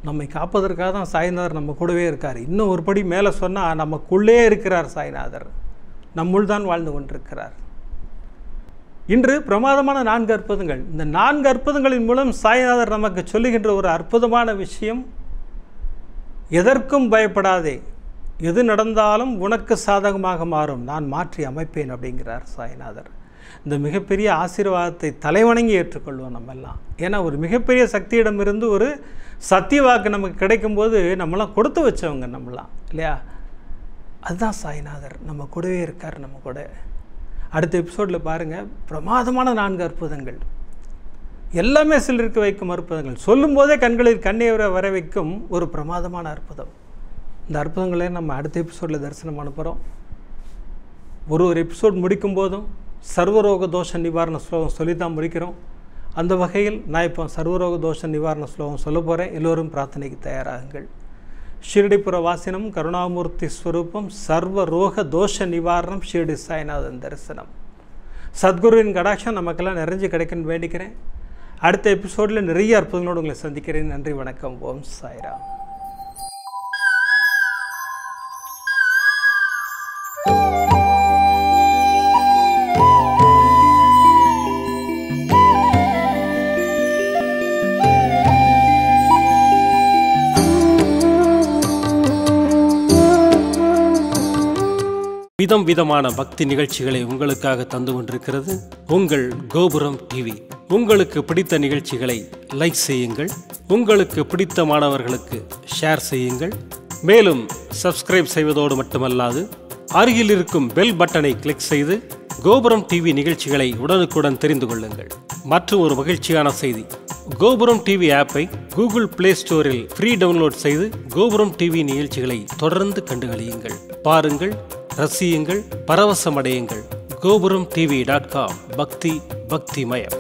நம்மை காப்பதற்காக தான் சாய்நாதர் நம்ம கூடவே இருக்கார். இன்னும் ஒரு படி மேலே சொன்னால் நமக்குள்ளே இருக்கிறார் சாய்நாதர், நம்முள் தான் வாழ்ந்து கொண்டிருக்கிறார். இன்று பிரமாதமான 4 அற்புதங்கள். இந்த 4 அற்புதங்களின் மூலம் சாய்நாதர் நமக்கு சொல்லுகின்ற ஒரு அற்புதமான விஷயம், எதற்கும் பயப்படாதே, எது நடந்தாலும் உனக்கு சாதகமாக மாறும், நான் மாற்றி அமைப்பேன் அப்படிங்கிறார் சாய்நாதர். இந்த மிகப்பெரிய ஆசீர்வாதத்தை தலைவணங்கி ஏற்றுக்கொள்வோம் நம்ம எல்லாம். ஏன்னா ஒரு மிகப்பெரிய சக்தியிடமிருந்து ஒரு சத்திய வாக்கு நமக்கு கிடைக்கும்போது நம்மளாம் கொடுத்து வச்சவங்க நம்மளாம் இல்லையா? அதுதான் சாய்நாதர் நம்ம கூடவே இருக்கார், நம்ம கூட. அடுத்த எபிசோடில் பாருங்கள், பிரமாதமான 4 அற்புதங்கள், எல்லாமே சிலருக்கு வைக்கும் அற்புதங்கள், சொல்லும் போதே கண்களில் கண்ணீரை வர வைக்கும் ஒரு பிரமாதமான அற்புதம். இந்த அற்புதங்களே நம்ம அடுத்த எபிசோடில் தரிசனம் பண்ண போகிறோம். ஒரு எபிசோட் முடிக்கும் போதும் சர்வரோக தோஷ நிவாரண ஸ்லோகம் சொல்லி தான் முடிக்கிறோம். அந்த வகையில் நான் இப்போ சர்வரோக தோஷ நிவாரண ஸ்லோகம் சொல்ல போகிறேன். எல்லோரும் பிரார்த்தனைக்கு தயாராகுங்கள். ஷிரடிபுர வாசினம் கருணாமூர்த்தி ஸ்வரூபம் சர்வரோக தோஷ நிவாரணம் ஷிரடி சாய்நாதன் தரிசனம். சத்குருவின் கடாட்சம் நமக்கெல்லாம் நிறைஞ்சு கிடைக்குன்னு வேண்டிக்கிறேன். அடுத்த எபிசோடில் நிறைய அற்புதங்களோடு உங்களை சந்திக்கிறேன். நன்றி, வணக்கம். ஓம் சாய்ராம். விதம் விதமான பக்தி நிகழ்ச்சிகளை உங்களுக்காக தந்து கொண்டிருக்கிறது உங்கள் கோபுரம் டிவி. உங்களுக்கு பிடித்த நிகழ்ச்சிகளை லைக் செய்யுங்கள், உங்களுக்கு பிடித்த மாணவர்களுக்கு ஷேர் செய்யுங்கள். மேலும் சப்ஸ்கிரைப் செய்வதோடு மட்டுமல்லாது அருகில் இருக்கும் பெல் பட்டனை கிளிக் செய்து கோபுரம் டிவி நிகழ்ச்சிகளை உடனுக்குடன் தெரிந்து கொள்ளுங்கள். மற்றும் ஒரு மகிழ்ச்சியான செய்தி, கோபுரம் டிவி ஆப்பை கூகுள் பிளே ஸ்டோரில் ஃப்ரீ டவுன்லோட் செய்து கோபுரம் டிவி நிகழ்ச்சிகளை தொடர்ந்து கண்டுகளியுங்கள். பாருங்கள், ரசியுங்கள், பரவசமடையுங்கள். gopuramtv.com. பக்தி பக்திமயம்.